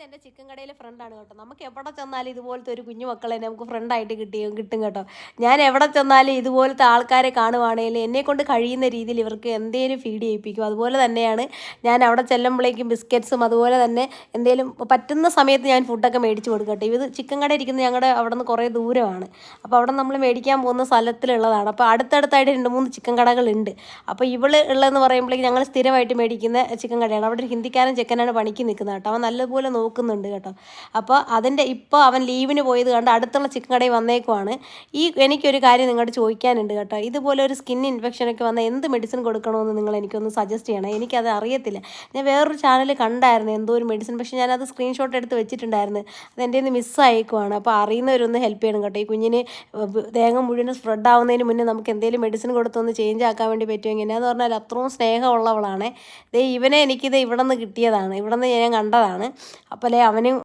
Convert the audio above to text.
എൻ്റെ ചിക്കൻ കടയിലെ ഫ്രണ്ടാണ് കേട്ടോ. നമുക്ക് എവിടെ ചെന്നാലും ഇതുപോലത്തെ ഒരു കുഞ്ഞു മക്കളെ നമുക്ക് ഫ്രണ്ടായിട്ട് കിട്ടും കേട്ടോ. ഞാൻ എവിടെ ചെന്നാലും ഇതുപോലത്തെ ആൾക്കാരെ കാണുവാണെങ്കിൽ എന്നെക്കൊണ്ട് കഴിയുന്ന രീതിയിൽ ഇവർക്ക് എന്തെങ്കിലും ഫീഡ് ചെയ്യിപ്പിക്കും. അതുപോലെ തന്നെയാണ് ഞാൻ അവിടെ ചെല്ലുമ്പോഴേക്കും ബിസ്ക്കറ്റ്സും അതുപോലെ തന്നെ എന്തെങ്കിലും പറ്റുന്ന സമയത്ത് ഞാൻ ഫുഡൊക്കെ മേടിച്ച് കൊടുക്കും കേട്ടോ. ഇത് ചിക്കൻ കട ഇരിക്കുന്നത് ഞങ്ങളുടെ അവിടെ നിന്ന് കുറേ ദൂരമാണ്. അപ്പോൾ അവിടെ നമ്മൾ മേടിക്കാൻ പോകുന്ന സ്ഥലത്തിലുള്ളതാണ്. അപ്പോൾ അടുത്തടുത്തായിട്ട് 2-3 ചിക്കൻ കടകളുണ്ട്. അപ്പോൾ ഇവള് ഉള്ളതെന്ന് പറയുമ്പോഴേക്കും ഞങ്ങൾ സ്ഥിരമായിട്ട് മേടിക്കുന്ന ചിക്കൻ കടയാണ്. അവിടെ ഒരു ഹിന്ദിക്കാരൻ ചെക്കനാണ് പണിക്ക് നിൽക്കുന്നത് കേട്ടോ. അവൻ നല്ലപോലെ നോക്കുന്നുണ്ട് കേട്ടോ. അപ്പോൾ അതിൻ്റെ ഇപ്പോൾ അവൻ ലീവിന് പോയത് കണ്ട് അടുത്തുള്ള ചിക്കൻ കടയിൽ വന്നേക്കുവാണ്. എനിക്കൊരു കാര്യം നിങ്ങളോട് ചോദിക്കാനുണ്ട് കേട്ടോ. ഇതുപോലെ ഒരു സ്കിൻ ഇൻഫെക്ഷനൊക്കെ വന്നാൽ എന്ത് മെഡിസിൻ കൊടുക്കണമെന്ന് നിങ്ങൾ എനിക്കൊന്ന് സജസ്റ്റ് ചെയ്യണം. എനിക്കത് അറിയത്തില്ല. ഞാൻ വേറൊരു ചാനൽ കണ്ടായിരുന്നു എന്തോ ഒരു മെഡിസിൻ, പക്ഷേ ഞാനത് സ്ക്രീൻഷോട്ട് എടുത്ത് വെച്ചിട്ടുണ്ടായിരുന്നു. അത് എൻ്റെ നിന്ന് മിസ്സായേക്കുവാണ്. അപ്പോൾ അറിയുന്നവരൊന്ന് ഹെൽപ്പ് ചെയ്യണം കേട്ടോ. ഈ കുഞ്ഞിന് ദേഹം മുഴുവൻ സ്പ്രെഡ് ആവുന്നതിന് മുന്നേ നമുക്ക് എന്തെങ്കിലും മെഡിസിൻ കൊടുത്തൊന്ന് ചേഞ്ച് ആക്കാൻ വേണ്ടി പറ്റുമെങ്കിൽ. എന്നാന്ന് പറഞ്ഞാൽ അത്രയും സ്നേഹമുള്ളവളാണ്. ഇവനെ എനിക്കിത് ഇവിടെ നിന്ന് കിട്ടിയതാണ്, ഇവിടെ നിന്ന് ഞാൻ കണ്ടതാണ്. അപ്പോൾ അവനും